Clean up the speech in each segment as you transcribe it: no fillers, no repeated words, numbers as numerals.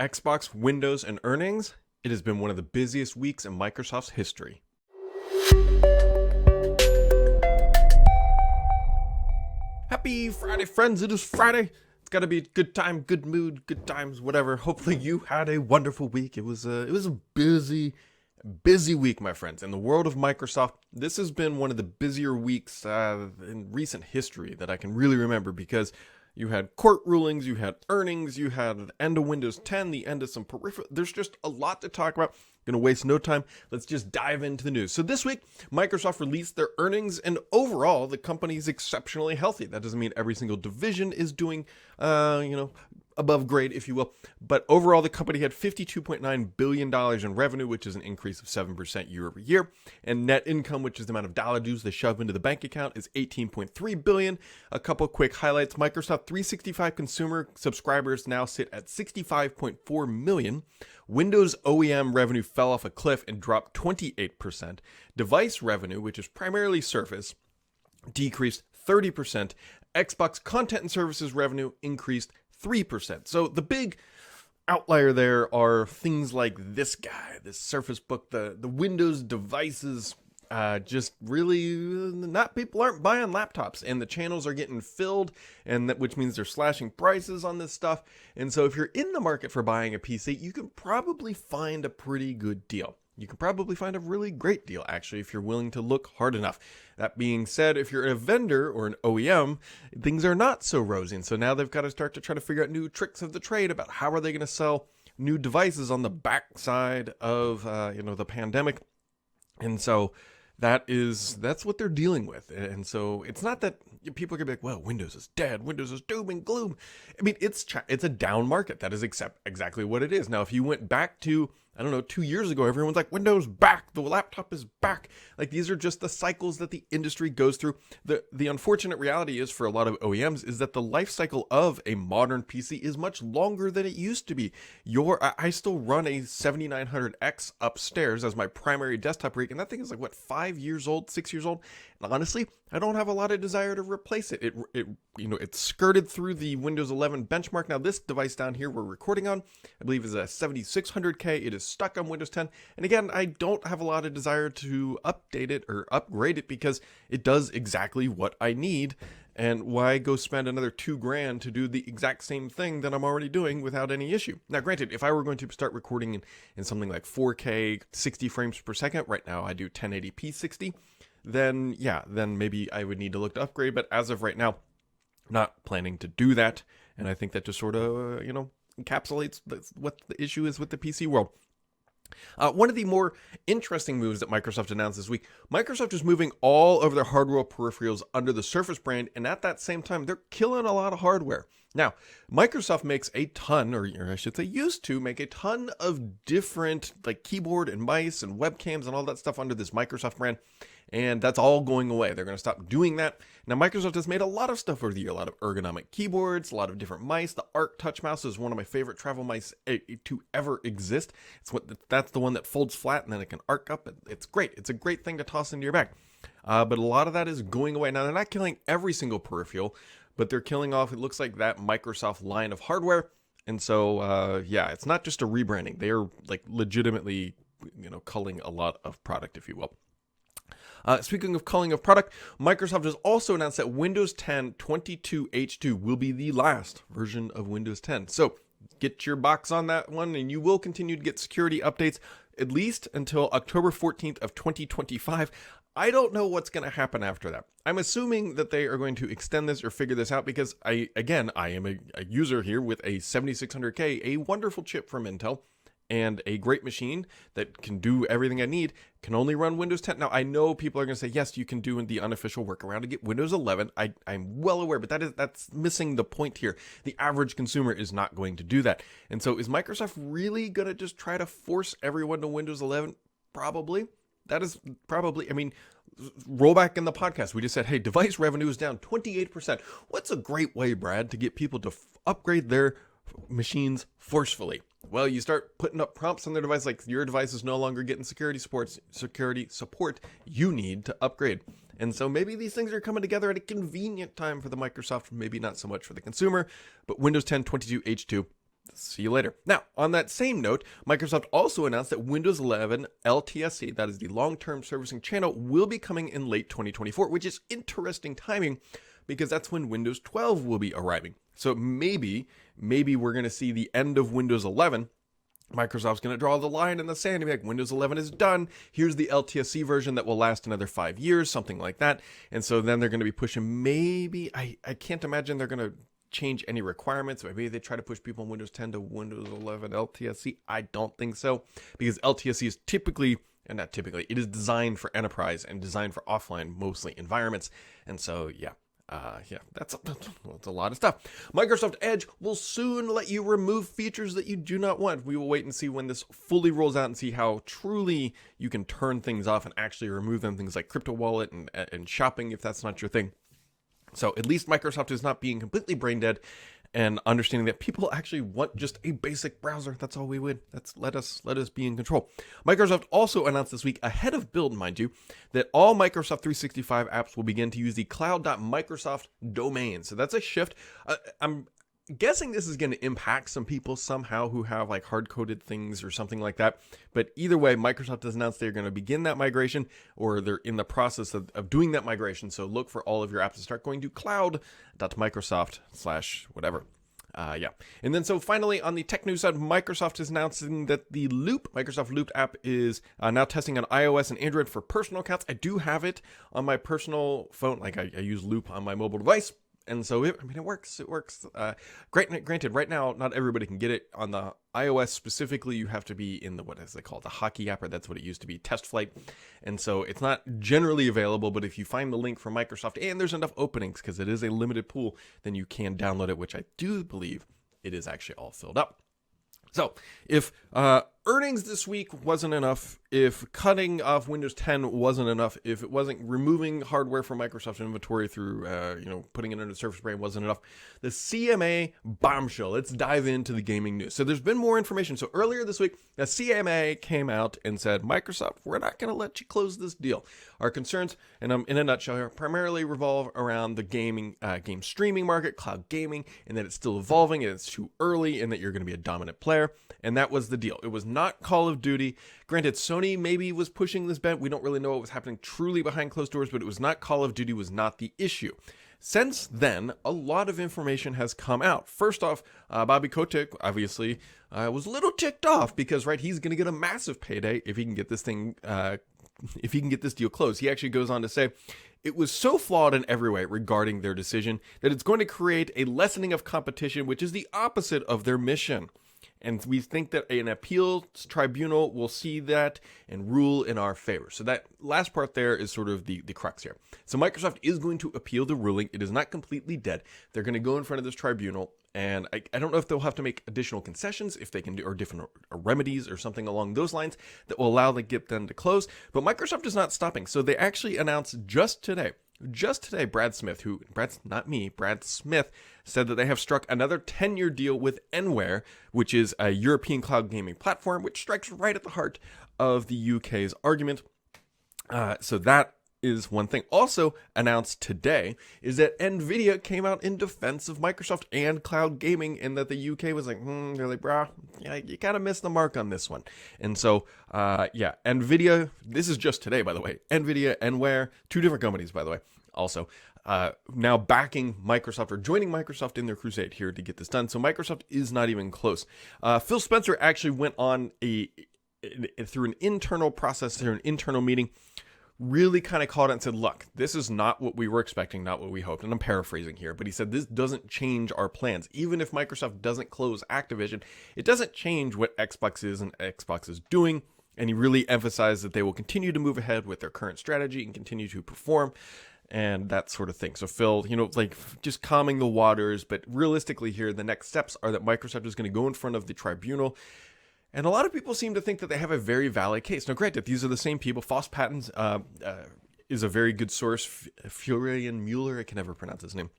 Xbox, Windows, and earnings, it has been one of the busiest weeks in Microsoft's history. Happy Friday, friends. It is Friday. It's got to be a good time, good mood, good times, whatever. Hopefully you had a wonderful week. It was a busy week, my friends. In the world of Microsoft, this has been one of the busier weeks in recent history that I can really remember, because you had court rulings, you had earnings, you had the end of Windows 10, the end of some peripheral. There's just a lot to talk about. Going to waste no time. Let's just dive into the news. So this week, Microsoft released their earnings, and overall, the company's exceptionally healthy. That doesn't mean every single division is doing, above grade, if you will. But overall, the company had $52.9 billion in revenue, which is an increase of 7% year over year. And net income, which is the amount of dollar dues they shove into the bank account, is $18.3 billion. A couple quick highlights. Microsoft 365 consumer subscribers now sit at 65.4 million. Windows OEM revenue fell off a cliff and dropped 28%. Device revenue, which is primarily Surface, decreased 30%. Xbox content and services revenue increased 3%. So the big outlier there are things like this guy, this Surface Book, the Windows devices. Just really people aren't buying laptops, and the channels are getting filled, and which means they're slashing prices on this stuff. And so if you're in the market for buying a PC, you can probably find a pretty good deal. You can probably find a really great deal, actually, if you're willing to look hard enough. That being said, if you're a vendor or an OEM, things are not so rosy. And so now they've got to start to try to figure out new tricks of the trade about how are they going to sell new devices on the backside of the pandemic. And so that's what they're dealing with. And so it's not that people are going to be like, well, Windows is dead. Windows is doom and gloom. I mean, it's a down market. That is exactly what it is. Now, if you went back to, 2 years ago, everyone's like, Windows back, the laptop is back. Like, these are just the cycles that the industry goes through. The unfortunate reality is, for a lot of OEMs, is that the life cycle of a modern PC is much longer than it used to be. I still run a 7900X upstairs as my primary desktop rig, and that thing is like, 5 years old, 6 years old? And honestly, I don't have a lot of desire to replace it. It skirted through the Windows 11 benchmark. Now, this device down here we're recording on, I believe, is a 7600K. It is stuck on Windows 10. And again, I don't have a lot of desire to update it or upgrade it, because it does exactly what I need. And why go spend another $2,000 to do the exact same thing that I'm already doing without any issue? Now, granted, if I were going to start recording in something like 4K, 60 frames per second, right now I do 1080p 60, then maybe I would need to look to upgrade. But as of right now, not planning to do that. And I think that just sort of, encapsulates what the issue is with the PC world. One of the more interesting moves that Microsoft announced this week, Microsoft is moving all of their hardware peripherals under the Surface brand, and at that same time, they're killing a lot of hardware. Now, Microsoft makes a ton, or I should say used to make a ton of different like keyboard and mice and webcams and all that stuff under this Microsoft brand, and that's all going away. They're going to stop doing that. Now, Microsoft has made a lot of stuff over the year, a lot of ergonomic keyboards, a lot of different mice. The Arc Touch mouse is one of my favorite travel mice to ever exist. That's the one that folds flat and then it can arc up. It's great. It's a great thing to toss into your bag. But a lot of that is going away. Now, they're not killing every single peripheral, but they're killing off, it looks like, that Microsoft line of hardware. And so, it's not just a rebranding. They are like legitimately, culling a lot of product, if you will. Speaking of culling of product, Microsoft has also announced that Windows 10 22H2 will be the last version of Windows 10. So get your box on that one, and you will continue to get security updates at least until October 14th of 2025. I don't know what's going to happen after that. I'm assuming that they are going to extend this or figure this out, because I am a user here with a 7600K, a wonderful chip from Intel, and a great machine that can do everything I need, can only run Windows 10. Now, I know people are going to say, yes, you can do the unofficial workaround to get Windows 11. I'm well aware, but that's missing the point here. The average consumer is not going to do that. And so is Microsoft really going to just try to force everyone to Windows 11? Probably. That is probably, roll back in the podcast. We just said, hey, device revenue is down 28%. What's a great way, Brad, to get people to upgrade their machines forcefully? Well, you start putting up prompts on their device like your device is no longer getting security support you need to upgrade. And so maybe these things are coming together at a convenient time for the Microsoft, maybe not so much for the consumer, but Windows 10 22H2, See you later. Now, on that same note, Microsoft also announced that Windows 11 LTSC, that is the long-term servicing channel, will be coming in late 2024, which is interesting timing because that's when Windows 12 will be arriving. So maybe we're going to see the end of Windows 11. Microsoft's going to draw the line in the sand and be like, Windows 11 is done. Here's the LTSC version that will last another 5 years, something like that. And so then they're going to be pushing I can't imagine they're going to change any requirements. Maybe they try to push people in Windows 10 to Windows 11 LTSC. I don't think so, because LTSC is it is designed for enterprise and designed for offline, mostly environments. And so, that's a lot of stuff. Microsoft Edge will soon let you remove features that you do not want. We will wait and see when this fully rolls out and see how truly you can turn things off and actually remove them. Things like crypto wallet and shopping, if that's not your thing. So at least Microsoft is not being completely brain dead and understanding that people actually want just a basic browser. That's all we would. Let us be in control. Microsoft also announced this week, ahead of build, mind you, that all Microsoft 365 apps will begin to use the cloud.microsoft domain. So that's a shift. I'm guessing this is going to impact some people somehow who have like hard-coded things or something like that. But either way, Microsoft has announced they're going to begin that migration, or they're in the process of doing that migration. So look for all of your apps to start going to cloud.microsoft/whatever. And then so finally on the tech news side, Microsoft is announcing that the Microsoft Loop app is now testing on iOS and Android for personal accounts. I do have it on my personal phone. Like I use Loop on my mobile device. And so, it works. It works. Granted, right now, not everybody can get it. On the iOS specifically, you have to be in the, what is it called? The hockey app, or that's what it used to be, Test Flight. And so it's not generally available, but if you find the link from Microsoft and there's enough openings, because it is a limited pool, then you can download it, which I do believe it is actually all filled up. So if earnings this week wasn't enough, if cutting off Windows 10 wasn't enough, if it wasn't removing hardware from Microsoft's inventory through, putting it under the Surface Brain wasn't enough, the CMA bombshell. Let's dive into the gaming news. So there's been more information. So earlier this week, the CMA came out and said, Microsoft, we're not going to let you close this deal. Our concerns, and I'm in a nutshell here, primarily revolve around the game streaming market, cloud gaming, and that it's still evolving and it's too early and that you're going to be a dominant player. And that was the deal. It was not Call of Duty. Granted, Sony maybe was pushing this bet. We don't really know what was happening truly behind closed doors, but it was not Call of Duty was not the issue. Since then, a lot of information has come out. First off, Bobby Kotick, obviously, was a little ticked off because, he's going to get a massive payday if he can get this thing, if he can get this deal closed. He actually goes on to say, it was so flawed in every way regarding their decision that it's going to create a lessening of competition, which is the opposite of their mission. And we think that an appeals tribunal will see that and rule in our favor. So that last part there is sort of the crux here. So Microsoft is going to appeal the ruling. It is not completely dead. They're going to go in front of this tribunal. And I don't know if they'll have to make additional concessions, if they can do, or different remedies or something along those lines that will allow them to close. But Microsoft is not stopping. So they actually announced just today, Brad Smith, Brad Smith said that they have struck another 10-year deal with Enware, which is a European cloud gaming platform, which strikes right at the heart of the UK's argument. So that is one thing. Also announced today is that NVIDIA came out in defense of Microsoft and cloud gaming, and that the UK was like, they're like, you kind of missed the mark on this one. And so, NVIDIA, this is just today, by the way, NVIDIA, Enware, two different companies, by the way, also, now backing Microsoft or joining Microsoft in their crusade here to get this done. So Microsoft is not even close. Phil Spencer actually went on through an internal process, through an internal meeting, really kind of called it and said, look, this is not what we were expecting, not what we hoped. And I'm paraphrasing here, but he said, this doesn't change our plans. Even if Microsoft doesn't close Activision, it doesn't change what Xbox is and Xbox is doing. And he really emphasized that they will continue to move ahead with their current strategy and continue to perform and that sort of thing. So Phil, just calming the waters. But realistically here, the next steps are that Microsoft is going to go in front of the tribunal. And a lot of people seem to think that they have a very valid case. Now, granted, these are the same people. Foss Patents is a very good source. Florian Mueller, I can never pronounce his name.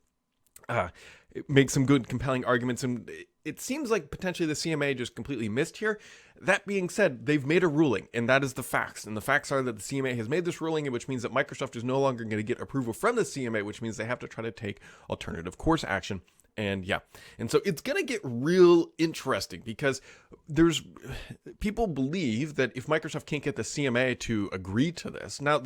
It makes some good, compelling arguments. And it seems like potentially the CMA just completely missed here. That being said, they've made a ruling, and that is the facts. And the facts are that the CMA has made this ruling, which means that Microsoft is no longer going to get approval from the CMA, which means they have to try to take alternative course action And yeah, and so it's going to get real interesting because there's people believe that if Microsoft can't get the CMA to agree to this, now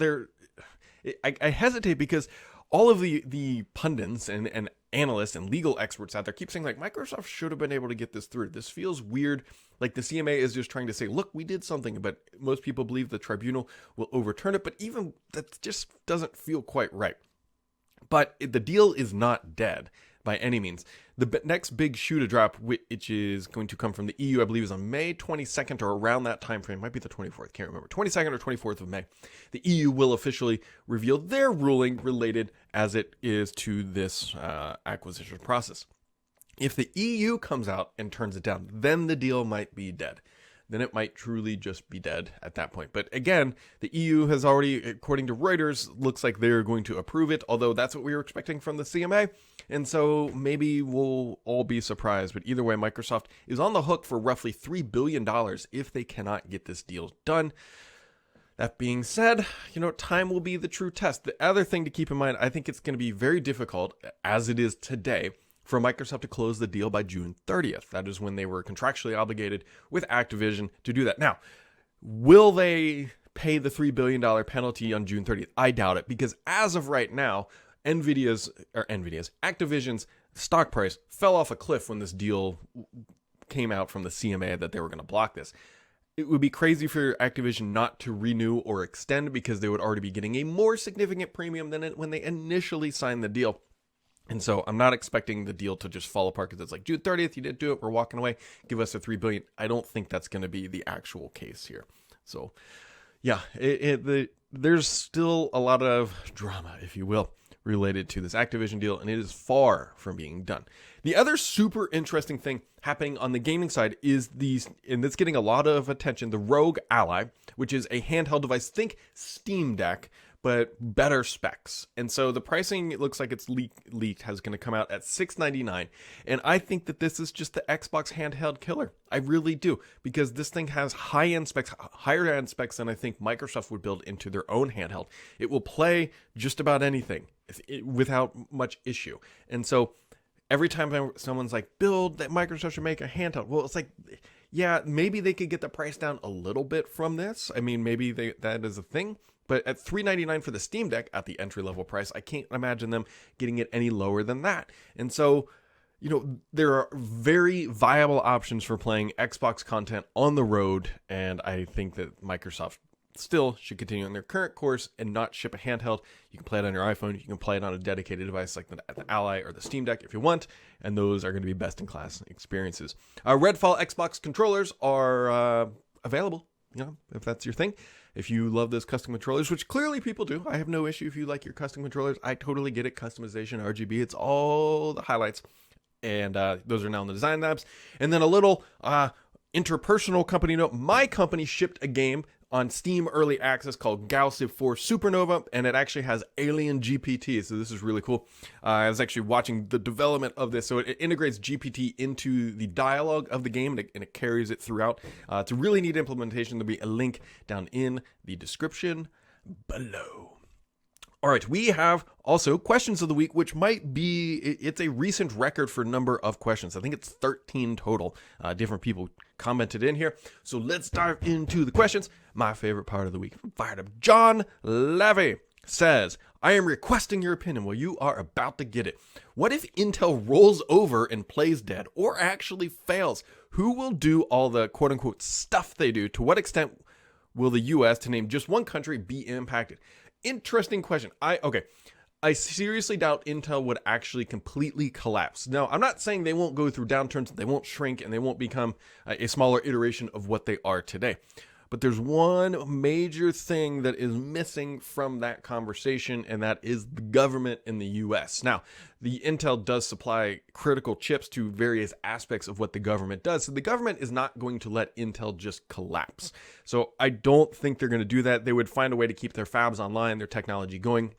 I hesitate because all of the pundits and analysts and legal experts out there keep saying like Microsoft should have been able to get this through. This feels weird. Like the CMA is just trying to say, look, we did something, but most people believe the tribunal will overturn it. But even that just doesn't feel quite right. But the deal is not dead by any means. The next big shoe to drop, which is going to come from the EU, I believe is on May 22nd or around that time frame. Might be the 24th, can't remember. 22nd or 24th of May. The EU will officially reveal their ruling related as it is to this acquisition process. If the EU comes out and turns it down, then the deal might be dead. Then it might truly just be dead at that point. But again, the EU has already, according to Reuters, looks like they're going to approve it, although that's what we were expecting from the CMA. And so maybe we'll all be surprised. But either way, Microsoft is on the hook for roughly $3 billion if they cannot get this deal done. That being said, time will be the true test. The other thing to keep in mind, I think it's going to be very difficult, as it is today, for Microsoft to close the deal by June 30th. That is when they were contractually obligated with Activision to do that. Now, will they pay the $3 billion penalty on June 30th? I doubt it, because as of right now, Activision's stock price fell off a cliff when this deal came out from the CMA that they were going to block this. It would be crazy for Activision not to renew or extend because they would already be getting a more significant premium than when they initially signed the deal. And so I'm not expecting the deal to just fall apart because it's like June 30th, you didn't do it, we're walking away, give us the $3 billion. I don't think that's going to be the actual case here. So yeah, there's still a lot of drama, if you will, related to this Activision deal, and it is far from being done. The other super interesting thing happening on the gaming side is and it's getting a lot of attention, the Rogue Ally, which is a handheld device, think Steam Deck, but better specs. And so the pricing, it looks like it's leaked, has going to come out at $699. And I think that this is just the Xbox handheld killer. I really do, because this thing has high-end specs, higher-end specs than I think Microsoft would build into their own handheld. It will play just about anything without much issue. And so every time someone's like, build that Microsoft should make a handheld. Well, it's like, yeah, maybe they could get the price down a little bit from this. I mean, maybe that is a thing. But at $399 for the Steam Deck at the entry-level price, I can't imagine them getting it any lower than that. And so, there are very viable options for playing Xbox content on the road, and I think that Microsoft still should continue on their current course and not ship a handheld. You can play it on your iPhone, you can play it on a dedicated device like the Ally or the Steam Deck if you want, and those are going to be best-in-class experiences. Redfall Xbox controllers are available, if that's your thing. If you love those custom controllers, which clearly people do, I have no issue if you like your custom controllers. I totally get it. Customization, RGB, it's all the highlights. And those are now in the design labs. And then a little interpersonal company note. My company shipped a game on Steam Early Access called Galciv 4 Supernova, and it actually has Alien GPT, so this is really cool. I was actually watching the development of this, so it integrates GPT into the dialogue of the game, and it carries it throughout. It's a really neat implementation. There'll be a link down in the description below. All right, we have also questions of the week, which might be, it's a recent record for number of questions. I think it's 13 total. Different people commented in here. So let's dive into the questions. My favorite part of the week. Fired up. John Levy says, I am requesting your opinion. Well, you are about to get it. What if Intel rolls over and plays dead or actually fails? Who will do all the quote unquote stuff they do? To what extent will the US, to name just one country, be impacted? Interesting question. I seriously doubt Intel would actually completely collapse. Now, I'm not saying they won't go through downturns, they won't shrink, and they won't become a smaller iteration of what they are today. But there's one major thing that is missing from that conversation, and that is the government in the US. Now, the Intel does supply critical chips to various aspects of what the government does, so the government is not going to let Intel just collapse. So I don't think they're going to do that. They would find a way to keep their fabs online, their technology going.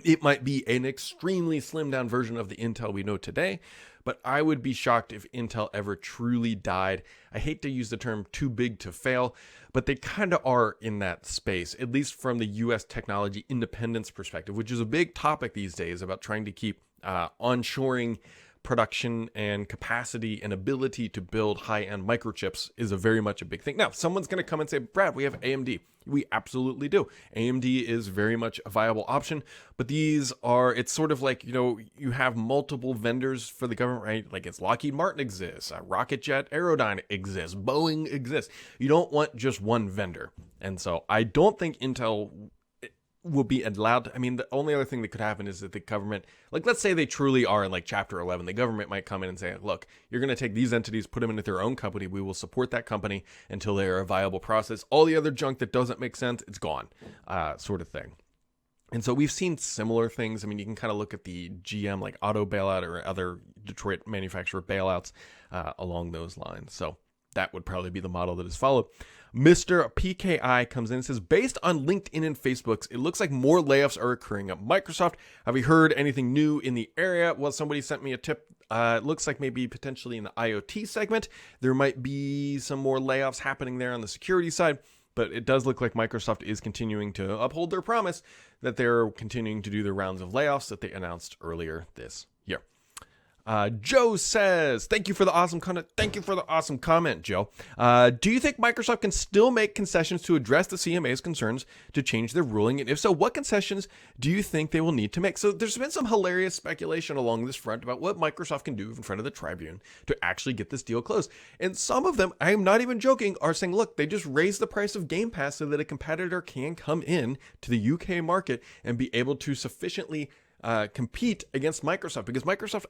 It might be an extremely slimmed down version of the Intel we know today, but I would be shocked if Intel ever truly died. I hate to use the term too big to fail, but they kind of are in that space, at least from the US technology independence perspective, which is a big topic these days about trying to keep onshoring production and capacity and ability to build high-end microchips is very much a big thing. Now, someone's going to come and say, Brad, we have AMD. We absolutely do. AMD is very much a viable option, but it's sort of like, you have multiple vendors for the government, right? Like it's Lockheed Martin exists, Rocketjet Aerodyne exists, Boeing exists. You don't want just one vendor. And so I don't think Intel will be allowed. I mean, the only other thing that could happen is that the government, like let's say they truly are in like Chapter 11, the government might come in and say, look, you're going to take these entities, put them into their own company. We will support that company until they are a viable process. All the other junk that doesn't make sense, it's gone, sort of thing. And so we've seen similar things. I mean, you can kind of look at the GM like auto bailout or other Detroit manufacturer bailouts along those lines. So that would probably be the model that is followed. Mr. PKI comes in and says, based on LinkedIn and Facebook's, it looks like more layoffs are occurring at Microsoft. Have you heard anything new in the area? Well, somebody sent me a tip. It looks like maybe potentially in the IoT segment, there might be some more layoffs happening there on the security side. But it does look like Microsoft is continuing to uphold their promise that they're continuing to do their rounds of layoffs that they announced earlier this year. Joe says, thank you for the awesome comment. Thank you for the awesome comment, Joe. Do you think Microsoft can still make concessions to address the CMA's concerns to change their ruling? And if so, what concessions do you think they will need to make? So there's been some hilarious speculation along this front about what Microsoft can do in front of the tribune to actually get this deal closed. And some of them, I am not even joking, are saying, look, they just raised the price of Game Pass so that a competitor can come in to the UK market and be able to sufficiently compete against Microsoft, because Microsoft,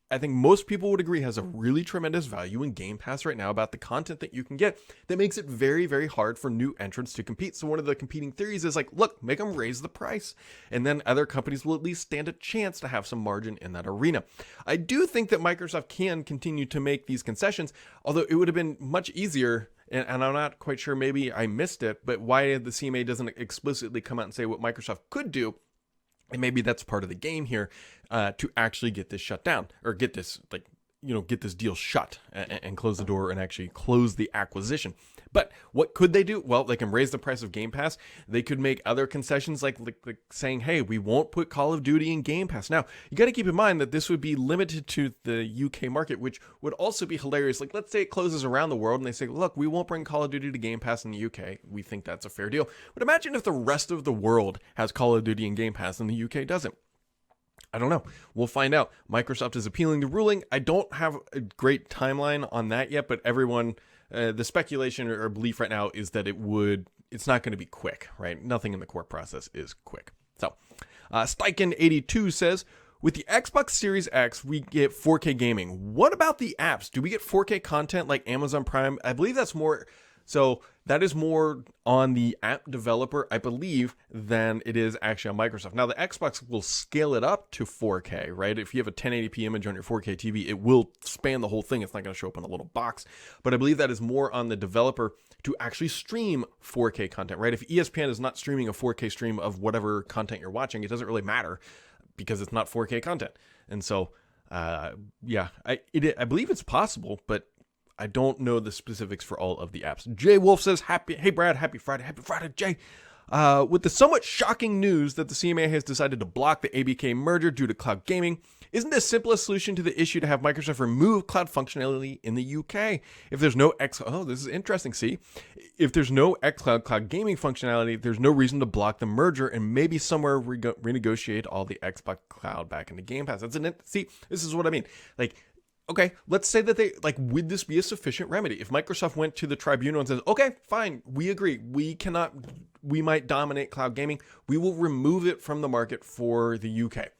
I think most people would agree, has a really tremendous value in Game Pass right now about the content that you can get that makes it very, very hard for new entrants to compete. So one of the competing theories is like, look, make them raise the price, and then other companies will at least stand a chance to have some margin in that arena. I do think that Microsoft can continue to make these concessions, although it would have been much easier. And I'm not quite sure, maybe I missed it, but why the CMA doesn't explicitly come out and say what Microsoft could do. And maybe that's part of the game here, to actually get this shut down, or get this, get this deal shut and close the door and actually close the acquisition. But what could they do? Well, they can raise the price of Game Pass. They could make other concessions like saying, hey, we won't put Call of Duty in Game Pass. Now, you got to keep in mind that this would be limited to the UK market, which would also be hilarious. Like, let's say it closes around the world and they say, look, we won't bring Call of Duty to Game Pass in the UK. We think that's a fair deal. But imagine if the rest of the world has Call of Duty in Game Pass and the UK doesn't. I don't know. We'll find out. Microsoft is appealing the ruling. I don't have a great timeline on that yet, but everyone, the speculation or belief right now is that it's not going to be quick, right? Nothing in the court process is quick. So, Steichen82 says, with the Xbox Series X, we get 4K gaming. What about the apps? Do we get 4K content like Amazon Prime? I believe that's more... So that is more on the app developer, I believe, than it is actually on Microsoft. Now, the Xbox will scale it up to 4K, right? If you have a 1080p image on your 4K TV, it will span the whole thing. It's not going to show up in a little box. But I believe that is more on the developer to actually stream 4K content, right? If ESPN is not streaming a 4K stream of whatever content you're watching, it doesn't really matter because it's not 4K content. And so, I believe it's possible, but I don't know the specifics for all of the apps. Jay Wolf says, hey Brad, happy Friday, Jay. With the somewhat shocking news that the CMA has decided to block the ABK merger due to cloud gaming, isn't the simplest solution to the issue to have Microsoft remove cloud functionality in the UK? If there's no this is interesting, see? If there's no xCloud cloud gaming functionality, there's no reason to block the merger and maybe somewhere renegotiate all the Xbox cloud back into Game Pass. See, this is what I mean. Like, okay, let's say that would this be a sufficient remedy? If Microsoft went to the tribunal and says, okay, fine, we agree, we might dominate cloud gaming, we will remove it from the market for the UK.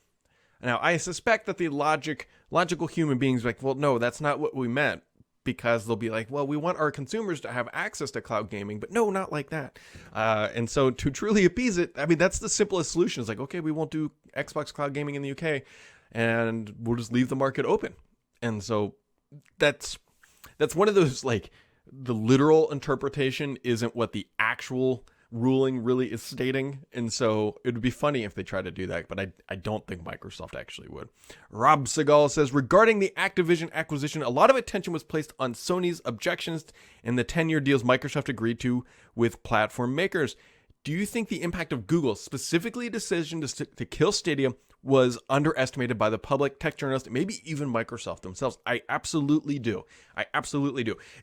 Now, I suspect that the logical human beings are like, well, no, that's not what we meant, because they'll be like, well, we want our consumers to have access to cloud gaming, but no, not like that. And so to truly appease it, I mean, that's the simplest solution. It's like, okay, we won't do Xbox cloud gaming in the UK, and we'll just leave the market open. And so that's one of those, like, the literal interpretation isn't what the actual ruling really is stating. And so it would be funny if they tried to do that, but I don't think Microsoft actually would. Rob Segal says, regarding the Activision acquisition, a lot of attention was placed on Sony's objections and the 10-year deals Microsoft agreed to with platform makers. Do you think the impact of Google, specifically a decision to kill Stadia, was underestimated by the public, tech journalists, maybe even Microsoft themselves. I absolutely do.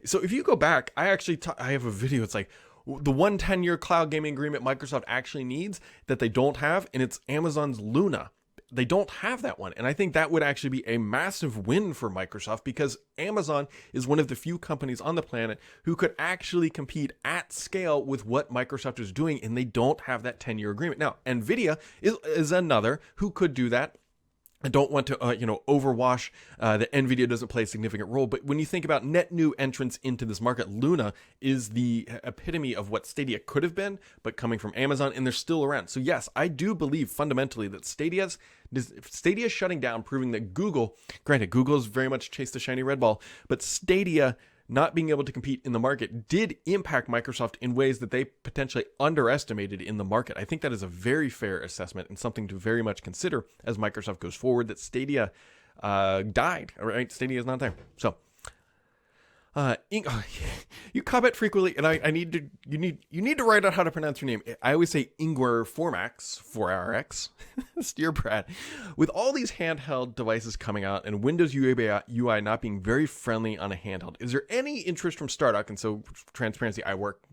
So if you go back, I have a video. It's like the 10-year cloud gaming agreement Microsoft actually needs that they don't have, and it's Amazon's Luna. They don't have that one. And I think that would actually be a massive win for Microsoft, because Amazon is one of the few companies on the planet who could actually compete at scale with what Microsoft is doing, and they don't have that 10-year agreement. Now, Nvidia is another who could do that. I don't want to, overwash that Nvidia doesn't play a significant role. But when you think about net new entrants into this market, Luna is the epitome of what Stadia could have been, but coming from Amazon, and they're still around. So yes, I do believe fundamentally that Stadia shutting down, proving that granted, Google has very much chased the shiny red ball, but Stadia not being able to compete in the market did impact Microsoft in ways that they potentially underestimated in the market. I think that is a very fair assessment and something to very much consider as Microsoft goes forward, that Stadia died, right? Stadia is not there. So you comment frequently, and you need to write out how to pronounce your name. I always say Ingwer Formax, 4RX. Dear Brad, with all these handheld devices coming out and Windows UI not being very friendly on a handheld, is there any interest from Stardock? And so, transparency,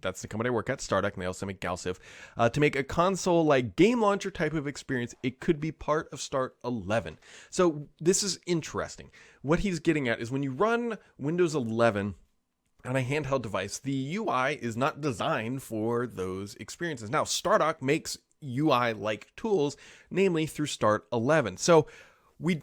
that's the company I work at, Stardock, and they also make Galciv, to make a console-like game launcher type of experience. It could be part of Start 11. So this is interesting. What he's getting at is when you run Windows 11 on a handheld device, the UI is not designed for those experiences. Now, Stardock makes UI-like tools, namely through Start 11. So we,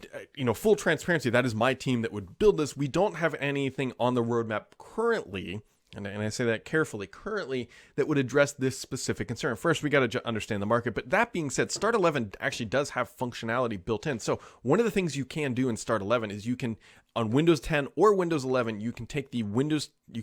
full transparency, that is my team that would build this. We don't have anything on the roadmap currently, and I say that carefully, currently, that would address this specific concern. First, we got to understand the market. But that being said, Start 11 actually does have functionality built in. So one of the things you can do in Start 11 is you can, on Windows 10 or Windows 11, you can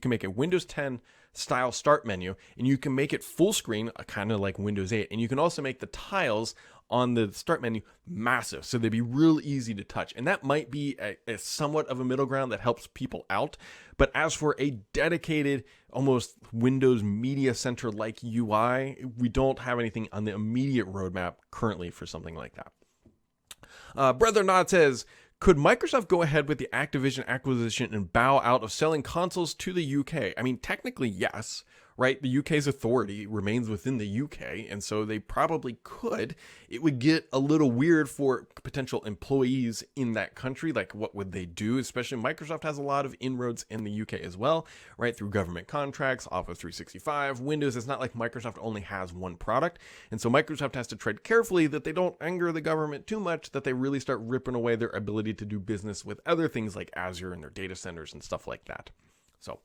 make a Windows 10 style start menu, and you can make it full screen, kind of like Windows 8. And you can also make the tiles on the start menu massive, so they'd be real easy to touch. And that might be a somewhat of a middle ground that helps people out. But as for a dedicated, almost Windows Media Center like UI, we don't have anything on the immediate roadmap currently for something like that. Brother Nod says, could Microsoft go ahead with the Activision acquisition and bow out of selling consoles to the UK? I mean, technically, yes, right? The UK's authority remains within the UK, and so they probably could. It would get a little weird for potential employees in that country. Like, what would they do? Especially Microsoft has a lot of inroads in the UK as well, right? Through government contracts, Office 365, Windows. It's not like Microsoft only has one product. And so Microsoft has to tread carefully that they don't anger the government too much, that they really start ripping away their ability to do business with other things like Azure and their data centers and stuff like that. So,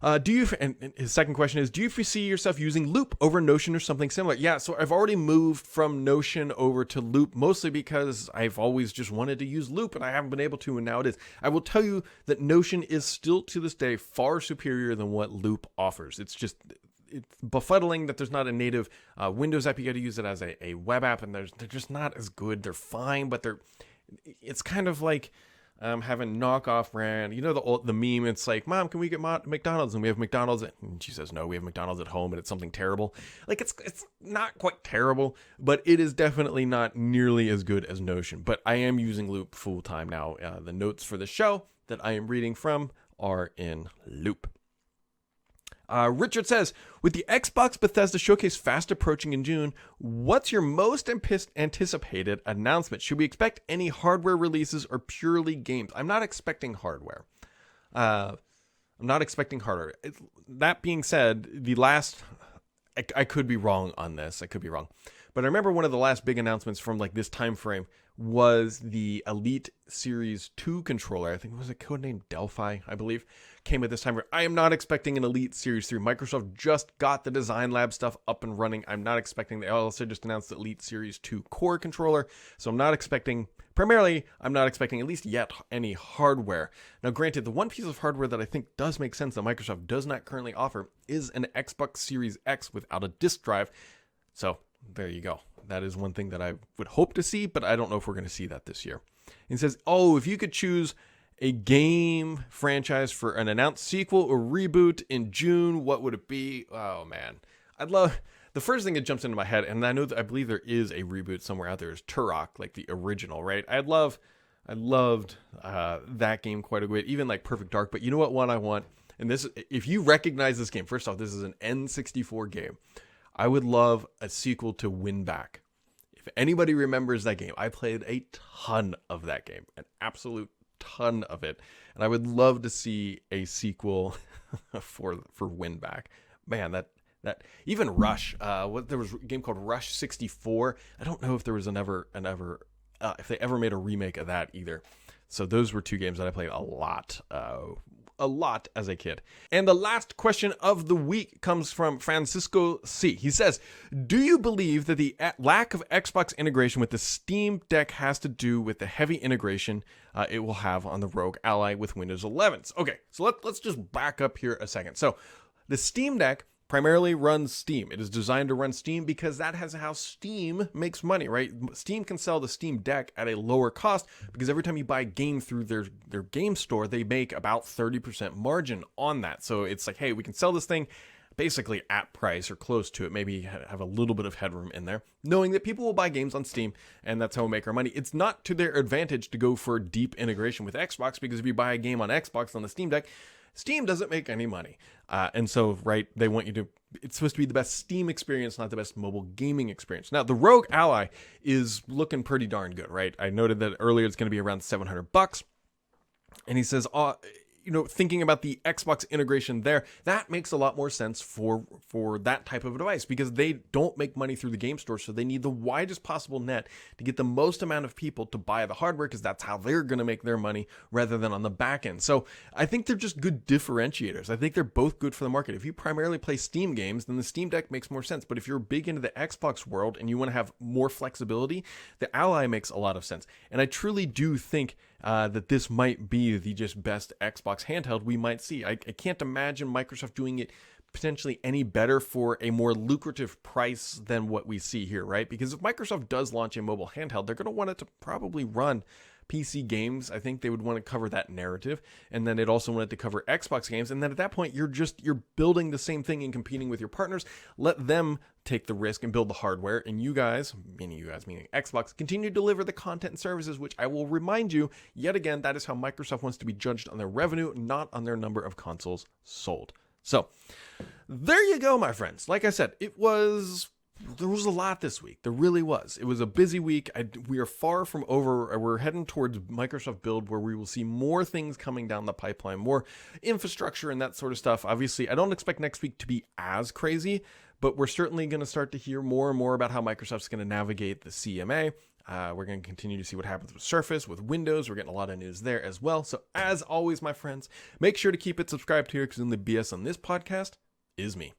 and his second question is, do you foresee yourself using Loop over Notion or something similar? Yeah, so I've already moved from Notion over to Loop, mostly because I've always just wanted to use Loop, and I haven't been able to, and now it is. I will tell you that Notion is still, to this day, far superior than what Loop offers. It's befuddling that there's not a native Windows app. You got to use it as a web app, and they're just not as good. They're fine, but it's kind of like having knockoff brand. You know the meme, it's like, Mom, can we get McDonald's? And we have McDonald's. And she says, no, we have McDonald's at home, and it's something terrible. Like, it's not quite terrible, but it is definitely not nearly as good as Notion. But I am using Loop full time now. The notes for the show that I am reading from are in Loop. Richard says, with the Xbox Bethesda Showcase fast approaching in June, what's your most anticipated announcement? Should we expect any hardware releases or purely games? I'm not expecting hardware. That being said, I could be wrong on this. I could be wrong. But I remember one of the last big announcements from like this time frame was the Elite Series 2 controller. I think it was a codename Delphi, I believe, came at this time. I am not expecting an Elite Series 3. Microsoft just got the Design Lab stuff up and running. I'm not expecting, they also just announced the Elite Series 2 core controller. So I'm not expecting, at least yet, any hardware. Now, granted, the one piece of hardware that I think does make sense that Microsoft does not currently offer is an Xbox Series X without a disk drive. So there you go. That is one thing that I would hope to see, but I don't know if we're going to see that this year. He says, if you could choose a game franchise for an announced sequel or reboot in June, what would it be? Oh, man. the first thing that jumps into my head, and I believe there is a reboot somewhere out there, is Turok, like the original, right? I loved that game quite a bit, even like Perfect Dark. But you know what one I want? And this, if you recognize this game, first off, this is an N64 game. I would love a sequel to Win Back. If anybody remembers that game, I played a ton of that game, an absolute ton of it, and I would love to see a sequel for Win Back. Man, that even Rush. There was a game called Rush 64. I don't know if there was if they ever made a remake of that either. So those were two games that I played a lot as a kid. And the last question of the week comes from Francisco C. He says, do you believe that the lack of Xbox integration with the Steam Deck has to do with the heavy integration it will have on the Rogue Ally with Windows 11? Okay, so let's just back up here a second. So the Steam Deck primarily runs Steam. It is designed to run Steam because that has how Steam makes money, right? Steam can sell the Steam Deck at a lower cost because every time you buy a game through their game store, they make about 30% margin on that. So it's like, hey, we can sell this thing basically at price or close to it, maybe have a little bit of headroom in there, knowing that people will buy games on Steam, and that's how we make our money. It's not to their advantage to go for deep integration with Xbox, because if you buy a game on Xbox on the Steam Deck, Steam doesn't make any money. And so, right, they want you to, it's supposed to be the best Steam experience, not the best mobile gaming experience. Now, the Rogue Ally is looking pretty darn good, right? I noted that earlier it's going to be around $700. And he says, thinking about the Xbox integration there, that makes a lot more sense for that type of a device, because they don't make money through the game store, so they need the widest possible net to get the most amount of people to buy the hardware, because that's how they're going to make their money rather than on the back end. So I think they're just good differentiators. I think they're both good for the market. If you primarily play Steam games, then the Steam Deck makes more sense. But if you're big into the Xbox world and you want to have more flexibility, the Ally makes a lot of sense. And I truly do think that this might be the just best Xbox handheld we might see. I can't imagine Microsoft doing it potentially any better for a more lucrative price than what we see here, right? Because if Microsoft does launch a mobile handheld, they're going to want it to probably run PC games. I think they would want to cover that narrative, and then it also wanted to cover Xbox games. And then at that point, you're building the same thing and competing with your partners. Let them take the risk and build the hardware, and you guys, meaning Xbox, continue to deliver the content and services, which I will remind you, yet again, that is how Microsoft wants to be judged on their revenue, not on their number of consoles sold. So there you go, my friends. Like I said, there was a lot this week. There really was. It was a busy week. We are far from over. We're heading towards Microsoft Build, where we will see more things coming down the pipeline, more infrastructure and that sort of stuff. Obviously, I don't expect next week to be as crazy, but we're certainly going to start to hear more and more about how Microsoft's going to navigate the CMA. We're going to continue to see what happens with Surface, with Windows. We're getting a lot of news there as well. So as always, my friends, make sure to keep it subscribed here, because the only BS on this podcast is me.